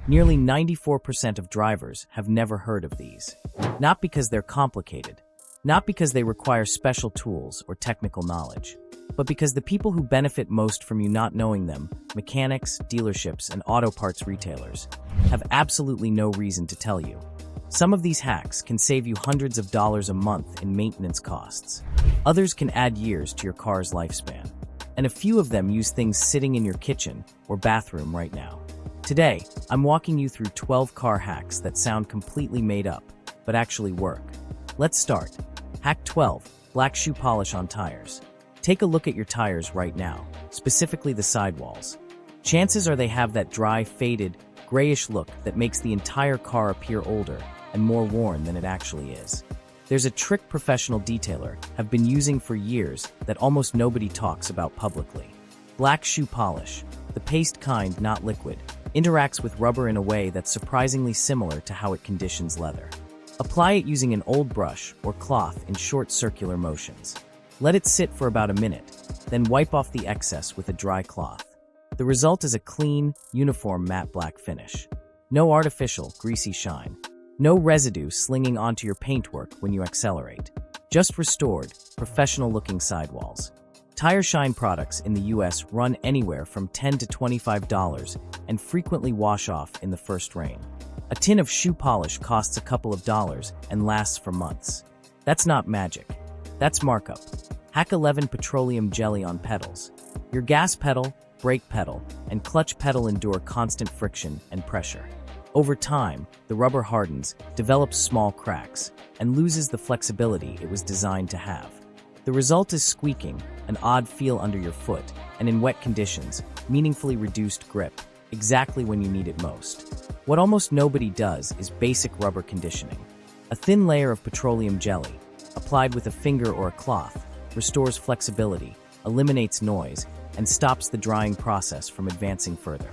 Nearly 94% of drivers have never heard of these. Not because they're complicated, not because they require special tools or technical knowledge, but because the people who benefit most from you not knowing them, mechanics, dealerships, and auto parts retailers, have absolutely no reason to tell you. Some of these hacks can save you hundreds of dollars a month in maintenance costs. Others can add years to your car's lifespan. And a few of them use things sitting in your kitchen or bathroom right now. Today, I'm walking you through 12 car hacks that sound completely made up, but actually work. Let's start. Hack 12, black shoe polish on tires. Take a look at your tires right now, specifically the sidewalls. Chances are they have that dry, faded, grayish look that makes the entire car appear older and more worn than it actually is. There's a trick professional detailer have been using for years that almost nobody talks about publicly. Black shoe polish, the paste kind, not liquid, interacts with rubber in a way that's surprisingly similar to how it conditions leather. Apply it using an old brush or cloth in short circular motions. Let it sit for about a minute, then wipe off the excess with a dry cloth. The result is a clean, uniform matte black finish. No artificial, greasy shine. No residue slinging onto your paintwork when you accelerate. Just restored, professional-looking sidewalls. Tire Shine products in the US run anywhere from $10 to $25 and frequently wash off in the first rain. A tin of shoe polish costs a couple of dollars and lasts for months. That's not magic. That's markup. Hack 11, petroleum jelly on pedals. Your gas pedal, brake pedal, and clutch pedal endure constant friction and pressure. Over time, the rubber hardens, develops small cracks, and loses the flexibility it was designed to have. The result is squeaking, an odd feel under your foot, and in wet conditions, meaningfully reduced grip, exactly when you need it most. What almost nobody does is basic rubber conditioning. A thin layer of petroleum jelly, applied with a finger or a cloth, restores flexibility, eliminates noise, and stops the drying process from advancing further.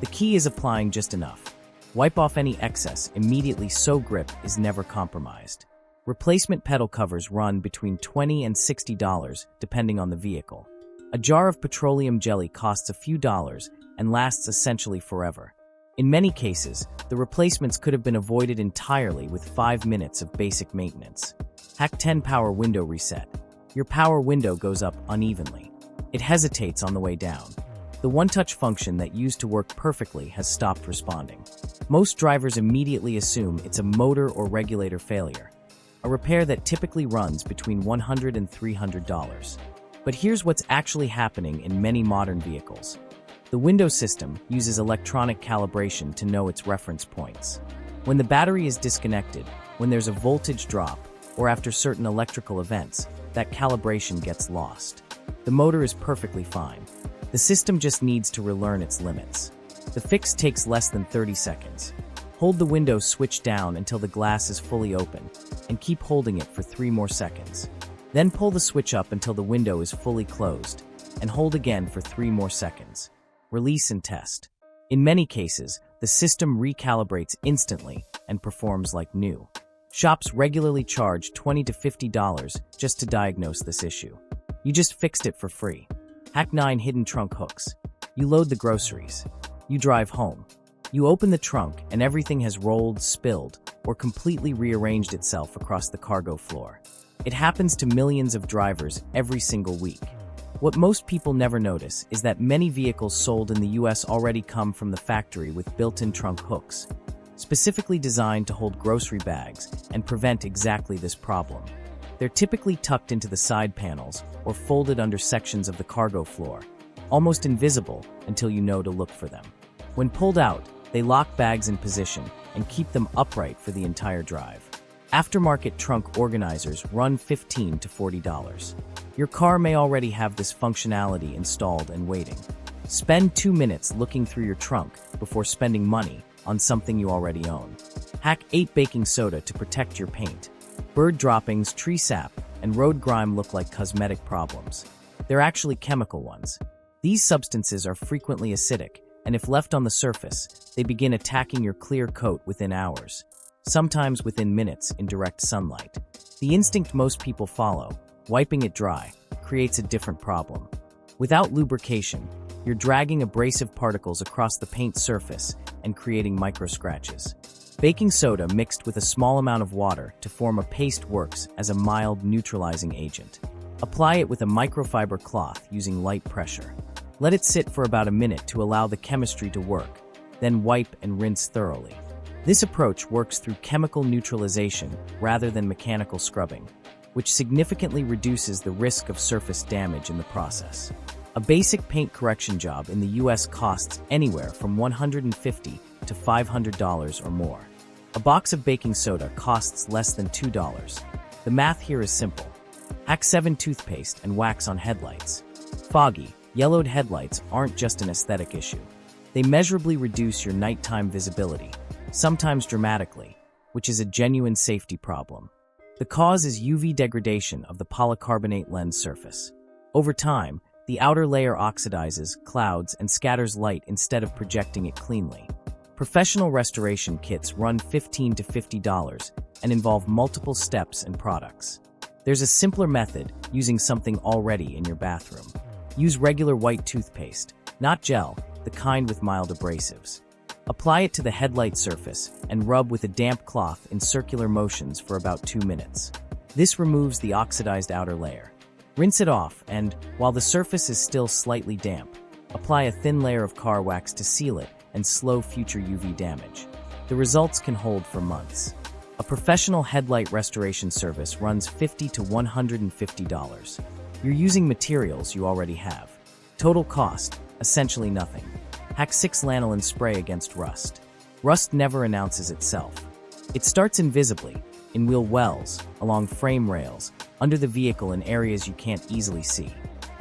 The key is applying just enough. Wipe off any excess immediately so grip is never compromised. Replacement pedal covers run between $20 and $60 depending on the vehicle. A jar of petroleum jelly costs a few dollars and lasts essentially forever. In many cases, the replacements could have been avoided entirely with 5 minutes of basic maintenance. Hack 10, power window reset. Your power window goes up unevenly. It hesitates on the way down. The one-touch function that used to work perfectly has stopped responding. Most drivers immediately assume it's a motor or regulator failure, a repair that typically runs between $100 and $300. But here's what's actually happening in many modern vehicles. The window system uses electronic calibration to know its reference points. When the battery is disconnected, when there's a voltage drop, or after certain electrical events, that calibration gets lost. The motor is perfectly fine. The system just needs to relearn its limits. The fix takes less than 30 seconds. Hold the window switch down until the glass is fully open, and keep holding it for 3 more seconds. Then pull the switch up until the window is fully closed, and hold again for 3 more seconds. Release and test. In many cases, the system recalibrates instantly and performs like new. Shops regularly charge $20 to $50 just to diagnose this issue. You just fixed it for free. Hack 9, hidden trunk hooks. You load the groceries. You drive home. You open the trunk and everything has rolled, spilled, or completely rearranged itself across the cargo floor. It happens to millions of drivers every single week. What most people never notice is that many vehicles sold in the US already come from the factory with built-in trunk hooks, specifically designed to hold grocery bags and prevent exactly this problem. They're typically tucked into the side panels or folded under sections of the cargo floor, almost invisible until you know to look for them. When pulled out, they lock bags in position and keep them upright for the entire drive. Aftermarket trunk organizers run $15 to $40. Your car may already have this functionality installed and waiting. Spend 2 minutes looking through your trunk before spending money on something you already own. Hack 8, baking soda to protect your paint. Bird droppings, tree sap, and road grime look like cosmetic problems. They're actually chemical ones. These substances are frequently acidic, and if left on the surface, they begin attacking your clear coat within hours, sometimes within minutes in direct sunlight. The instinct most people follow, wiping it dry, creates a different problem. Without lubrication, you're dragging abrasive particles across the paint surface, and creating micro-scratches. Baking soda mixed with a small amount of water to form a paste works as a mild neutralizing agent. Apply it with a microfiber cloth using light pressure. Let it sit for about a minute to allow the chemistry to work, then wipe and rinse thoroughly. This approach works through chemical neutralization rather than mechanical scrubbing, which significantly reduces the risk of surface damage in the process. A basic paint correction job in the US costs anywhere from $150 to $500 or more. A box of baking soda costs less than $2. The math here is simple. Hack 7 toothpaste and wax on headlights. Foggy, yellowed headlights aren't just an aesthetic issue. They measurably reduce your nighttime visibility, sometimes dramatically, which is a genuine safety problem. The cause is UV degradation of the polycarbonate lens surface. Over time, the outer layer oxidizes, clouds, and scatters light instead of projecting it cleanly. Professional restoration kits run $15 to $50 and involve multiple steps and products. There's a simpler method, using something already in your bathroom. Use regular white toothpaste, not gel, the kind with mild abrasives. Apply it to the headlight surface and rub with a damp cloth in circular motions for about 2 minutes. This removes the oxidized outer layer. Rinse it off and, while the surface is still slightly damp, apply a thin layer of car wax to seal it and slow future UV damage. The results can hold for months. A professional headlight restoration service runs $50 to $150. You're using materials you already have. Total cost, essentially nothing. Hack 6 Lanolin spray against rust. Rust never announces itself. It starts invisibly, in wheel wells, along frame rails, under the vehicle in areas you can't easily see.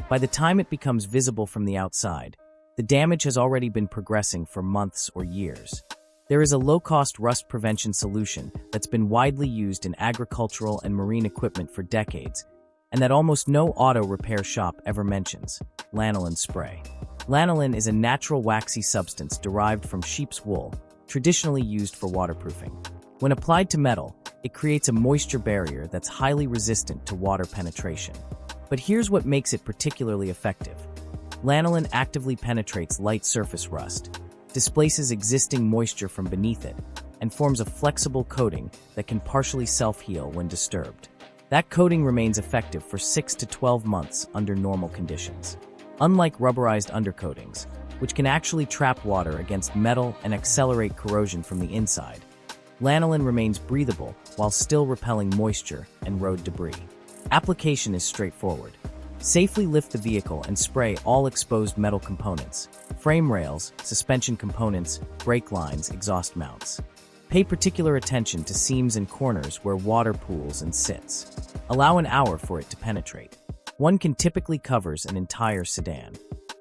By the time it becomes visible from the outside, the damage has already been progressing for months or years. There is a low-cost rust prevention solution that's been widely used in agricultural and marine equipment for decades, and that almost no auto repair shop ever mentions: lanolin spray. Lanolin is a natural waxy substance derived from sheep's wool, traditionally used for waterproofing. When applied to metal, it creates a moisture barrier that's highly resistant to water penetration. But here's what makes it particularly effective. Lanolin actively penetrates light surface rust, displaces existing moisture from beneath it, and forms a flexible coating that can partially self-heal when disturbed. That coating remains effective for 6 to 12 months under normal conditions. Unlike rubberized undercoatings, which can actually trap water against metal and accelerate corrosion from the inside, lanolin remains breathable while still repelling moisture and road debris. Application is straightforward. Safely lift the vehicle and spray all exposed metal components: frame rails, suspension components, brake lines, exhaust mounts. Pay particular attention to seams and corners where water pools and sits. Allow an hour for it to penetrate. One can typically covers an entire sedan.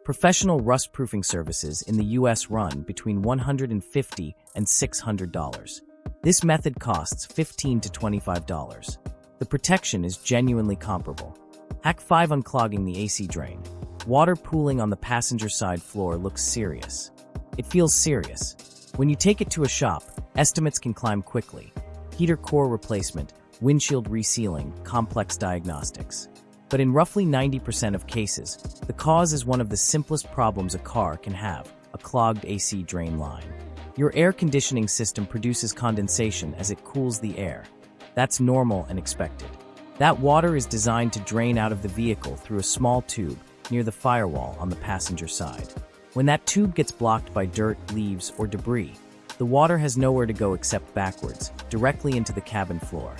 Professional rust-proofing services in the US run between $150 and $600. This method costs $15 to $25. The protection is genuinely comparable. Hack 5 Unclogging the AC drain. Water pooling on the passenger side floor looks serious. It feels serious. When you take it to a shop, estimates can climb quickly. Heater core replacement, windshield resealing, complex diagnostics. But in roughly 90% of cases, the cause is one of the simplest problems a car can have: a clogged AC drain line. Your air conditioning system produces condensation as it cools the air. That's normal and expected. That water is designed to drain out of the vehicle through a small tube near the firewall on the passenger side. When that tube gets blocked by dirt, leaves, or debris, the water has nowhere to go except backwards, directly into the cabin floor.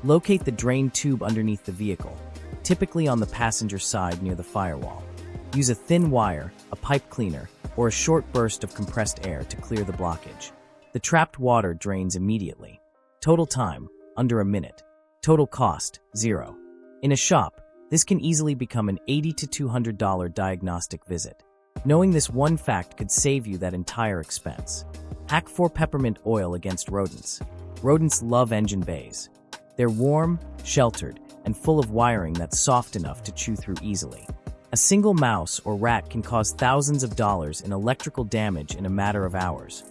Locate the drain tube underneath the vehicle, typically on the passenger side near the firewall. Use a thin wire, a pipe cleaner, or a short burst of compressed air to clear the blockage. The trapped water drains immediately. Total time, under a minute. Total cost, $0. In a shop, this can easily become an $80 to $200 diagnostic visit. Knowing this one fact could save you that entire expense. Hack 4 Peppermint oil against rodents. Rodents love engine bays. They're warm, sheltered, and full of wiring that's soft enough to chew through easily. A single mouse or rat can cause thousands of dollars in electrical damage in a matter of hours.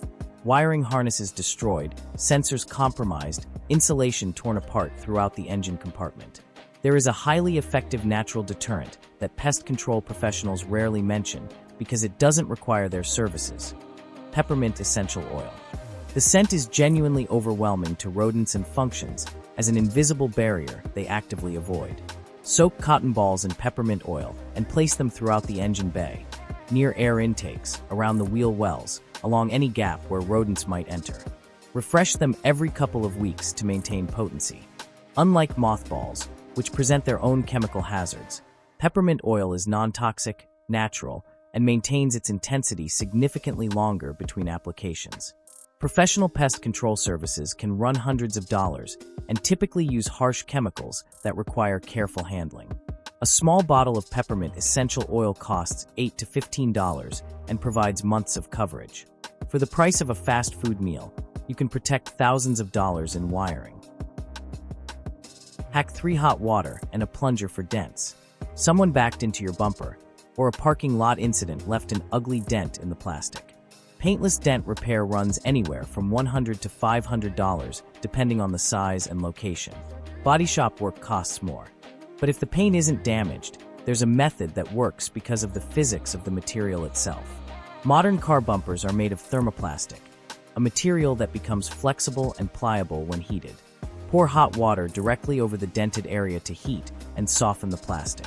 Wiring harnesses destroyed, sensors compromised, insulation torn apart throughout the engine compartment. There is a highly effective natural deterrent that pest control professionals rarely mention because it doesn't require their services. peppermint essential oil. The scent is genuinely overwhelming to rodents and functions as an invisible barrier they actively avoid. Soak cotton balls in peppermint oil and place them throughout the engine bay, near air intakes, around the wheel wells, along any gap where rodents might enter. Refresh them every couple of weeks to maintain potency. Unlike mothballs, which present their own chemical hazards, peppermint oil is non-toxic, natural, and maintains its intensity significantly longer between applications. Professional pest control services can run hundreds of dollars and typically use harsh chemicals that require careful handling. A small bottle of peppermint essential oil costs $8 to $15 and provides months of coverage. For the price of a fast food meal, you can protect thousands of dollars in wiring. Hack 3 hot water and a plunger for dents. Someone backed into your bumper, or a parking lot incident left an ugly dent in the plastic. Paintless dent repair runs anywhere from $100 to $500, depending on the size and location. Body shop work costs more. But if the paint isn't damaged, there's a method that works because of the physics of the material itself. Modern car bumpers are made of thermoplastic, a material that becomes flexible and pliable when heated. Pour hot water directly over the dented area to heat and soften the plastic.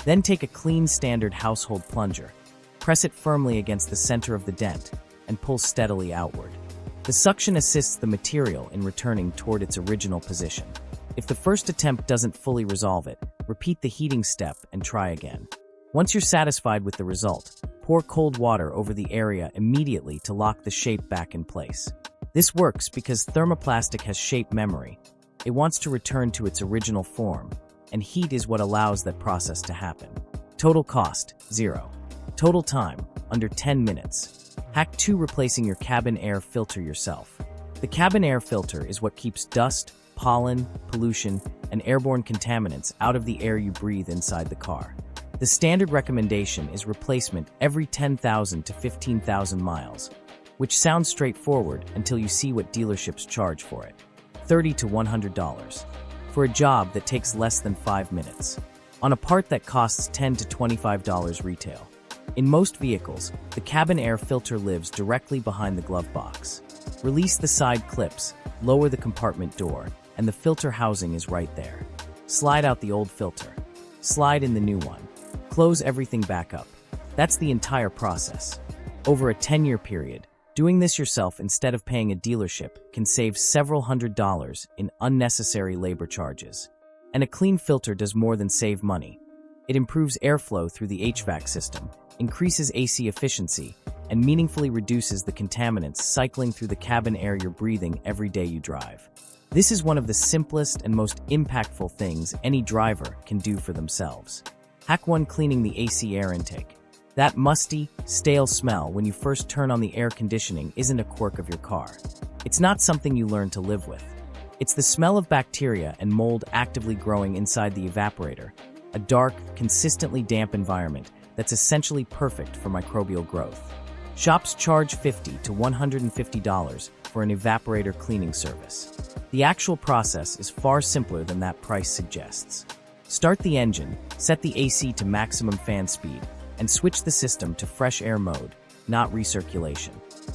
Then take a clean standard household plunger, press it firmly against the center of the dent, and pull steadily outward. The suction assists the material in returning toward its original position. If the first attempt doesn't fully resolve it, repeat the heating step and try again. Once you're satisfied with the result, pour cold water over the area immediately to lock the shape back in place. This works because thermoplastic has shape memory. It wants to return to its original form, and heat is what allows that process to happen. Total cost, 0. Total time, under 10 minutes. Hack 2. Replacing your cabin air filter yourself. The cabin air filter is what keeps dust, pollen, pollution, and airborne contaminants out of the air you breathe inside the car. The standard recommendation is replacement every 10,000 to 15,000 miles, which sounds straightforward until you see what dealerships charge for it. $30 to $100. For a job that takes less than 5 minutes. On a part that costs $10 to $25 retail. In most vehicles, the cabin air filter lives directly behind the glove box. Release the side clips, lower the compartment door, and the filter housing is right there. Slide out the old filter. Slide in the new one. Close everything back up. That's the entire process. Over a 10-year period, doing this yourself instead of paying a dealership can save several $100s in unnecessary labor charges. And a clean filter does more than save money. It improves airflow through the HVAC system, increases AC efficiency, and meaningfully reduces the contaminants cycling through the cabin air you're breathing every day you drive. This is one of the simplest and most impactful things any driver can do for themselves. Hack 1. Cleaning the AC air intake. That musty, stale smell when you first turn on the air conditioning isn't a quirk of your car. It's not something you learn to live with. It's the smell of bacteria and mold actively growing inside the evaporator, a dark, consistently damp environment that's essentially perfect for microbial growth. Shops charge $50 to $150 for an evaporator cleaning service. The actual process is far simpler than that price suggests. Start the engine, set the AC to maximum fan speed, and switch the system to fresh air mode, not recirculation.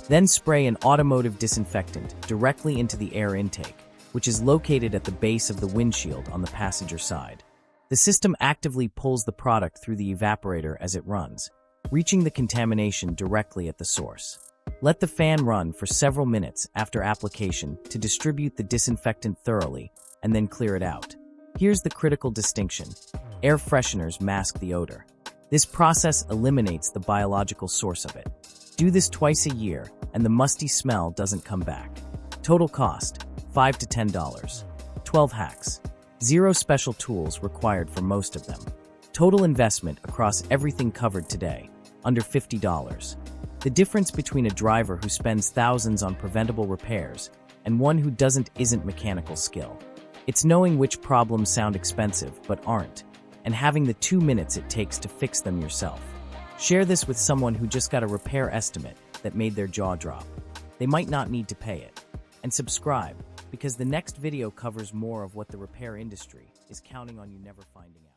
Then spray an automotive disinfectant directly into the air intake, which is located at the base of the windshield on the passenger side. The system actively pulls the product through the evaporator as it runs, reaching the contamination directly at the source. Let the fan run for several minutes after application to distribute the disinfectant thoroughly, and then clear it out. Here's the critical distinction. Air fresheners mask the odor. This process eliminates the biological source of it. Do this twice a year, and the musty smell doesn't come back. Total cost, $5 to $10. 12 hacks. 0 special tools required for most of them. Total investment across everything covered today, under $50. The difference between a driver who spends thousands on preventable repairs and one who isn't mechanical skill. It's knowing which problems sound expensive but aren't, and having the 2 minutes it takes to fix them yourself. Share this with someone who just got a repair estimate that made their jaw drop. They might not need to pay it. And subscribe, because the next video covers more of what the repair industry is counting on you never finding out.